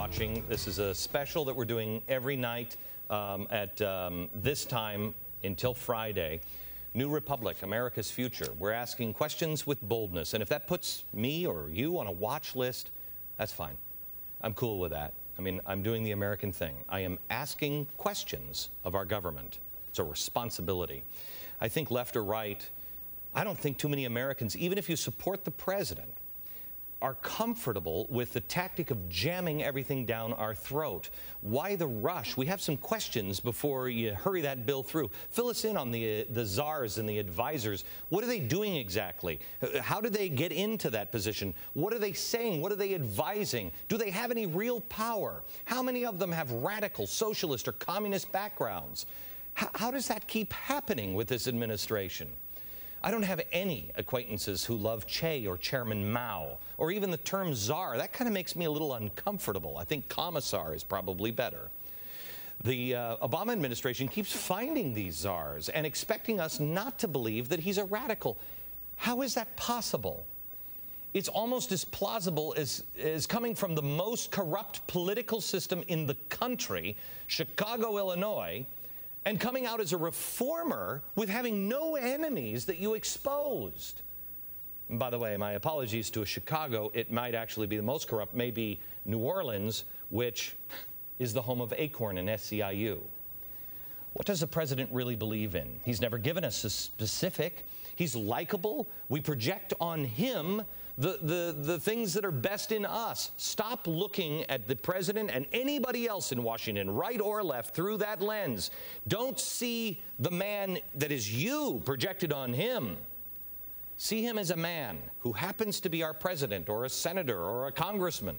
watching. This is a special that we're doing every night at this time until Friday. New Republic, America's Future. We're asking questions with boldness. And if that puts me or you on a watch list, that's fine. I'm cool with that. I mean, I'm doing the American thing. I am asking questions of our government. It's a responsibility. I think left or right, I don't think too many Americans, even if you support the president, are comfortable with the tactic of jamming everything down our throat. Why the rush? We have some questions before you hurry that bill through. Fill us in on the czars and the advisors. What are they doing exactly? How do they get into that position? What are they saying? What are they advising? Do they have any real power? How many of them have radical socialist or communist backgrounds? How does that keep happening with this administration? I don't have any acquaintances who love Che or Chairman Mao, or even the term czar. That kind of makes me a little uncomfortable. I think commissar is probably better. The Obama administration keeps finding these czars and expecting us not to believe that he's a radical. How is that possible? It's almost as plausible as coming from the most corrupt political system in the country, Chicago, Illinois, and coming out as a reformer with having no enemies that you exposed. And by the way, my apologies to Chicago. It might actually be the most corrupt, maybe New Orleans, which is the home of Acorn and SEIU. What does the president really believe in? He's never given us a specific. He's likable. We project on him the things that are best in us. Stop looking at the president and anybody else in Washington, right or left, through that lens. Don't see the man that is you projected on him. See him as a man who happens to be our president or a senator or a congressman.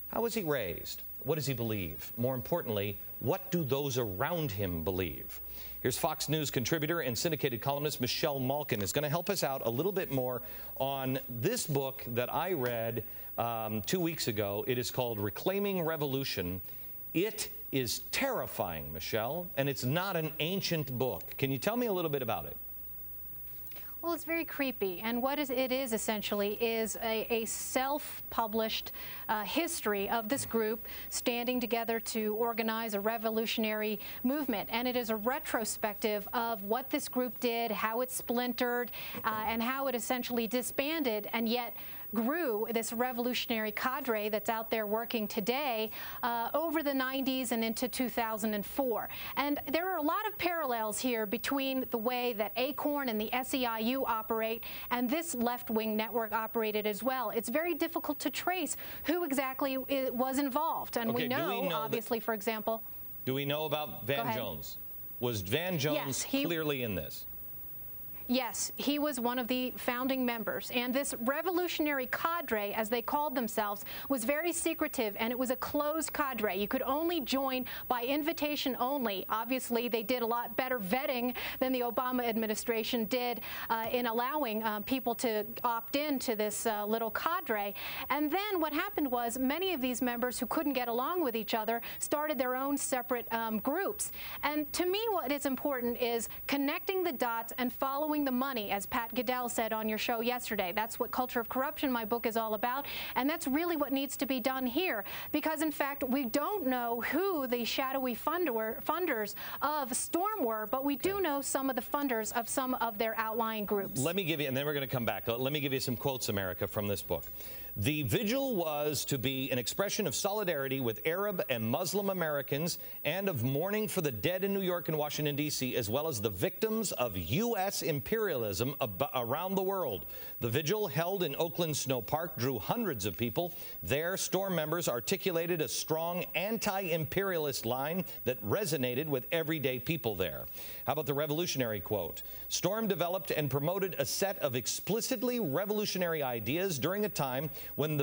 How was he raised? What does he believe? More importantly, what do those around him believe? Here's Fox News contributor and syndicated columnist Michelle Malkin is going to help us out a little bit more on this book that I read 2 weeks ago. It is called Reclaiming Revolution. It is terrifying, Michelle, and it's not an ancient book. Can you tell me a little bit about it? Well, it's very creepy, and what it is essentially is a self-published history of this group standing together to organize a revolutionary movement, and it is a retrospective of what this group did, how it splintered, and how it essentially disbanded, and yet grew this revolutionary cadre that's out there working today over the 90s and into 2004. And there are a lot of parallels here between the way that Acorn and the SEIU operate and this left-wing network operated as well. It's very difficult to trace who exactly was involved. And okay, we know obviously, for example... Do we know about Van Jones? Was Van Jones clearly in this? Yes, he was one of the founding members, and this revolutionary cadre, as they called themselves, was very secretive, and it was a closed cadre. You could only join by invitation only. Obviously, they did a lot better vetting than the Obama administration did in allowing people to opt into this little cadre. And then what happened was many of these members who couldn't get along with each other started their own separate groups. And to me, what is important is connecting the dots and following the money, as Pat Goodell said on your show yesterday. That's what Culture of Corruption, my book, is all about, and that's really what needs to be done here, because in fact we don't know who the shadowy funders of Storm were, but we do know some of the funders of some of their outlying groups. Let me give you, and then we're going to come back, let me give you some quotes, America, from this book. The vigil was to be an expression of solidarity with Arab and Muslim Americans and of mourning for the dead in New York and Washington, D.C., as well as the victims of U.S. imperialism around the world. The vigil, held in Oakland Snow Park, drew hundreds of people. There, Storm members articulated a strong anti-imperialist line that resonated with everyday people there. How about the revolutionary quote? Storm developed and promoted a set of explicitly revolutionary ideas during a time when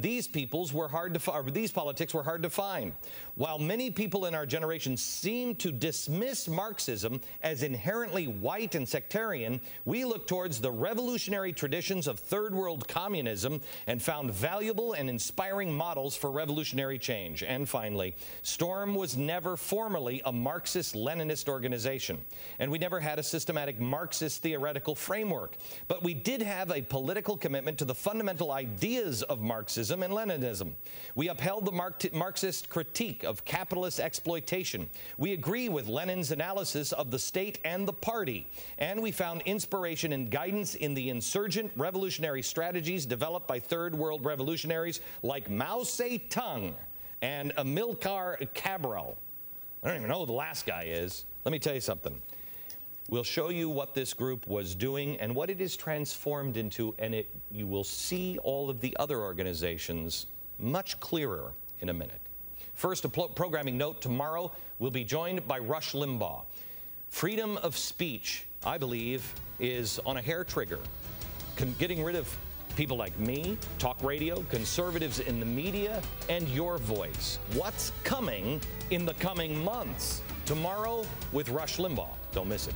these politics were hard to find. While many people in our generation seem to dismiss Marxism as inherently white and sectarian, we look towards the revolutionary traditions of third world communism and found valuable and inspiring models for revolutionary change. And finally, Storm was never formally a Marxist-Leninist organization, and we never had a systematic Marxist theoretical framework, but we did have a political commitment to the fundamental idea ideas of Marxism and Leninism. We upheld the Marxist critique of capitalist exploitation. We agree with Lenin's analysis of the state and the party. And we found inspiration and guidance in the insurgent revolutionary strategies developed by Third World revolutionaries like Mao Zedong and Amilcar Cabral. I don't even know who the last guy is. Let me tell you something. We'll show you what this group was doing and what it is transformed into, and you will see all of the other organizations much clearer in a minute. First, a programming note. Tomorrow, we'll be joined by Rush Limbaugh. Freedom of speech, I believe, is on a hair trigger. Getting rid of people like me, talk radio, conservatives in the media, and your voice. What's coming in the coming months? Tomorrow with Rush Limbaugh. Don't miss it.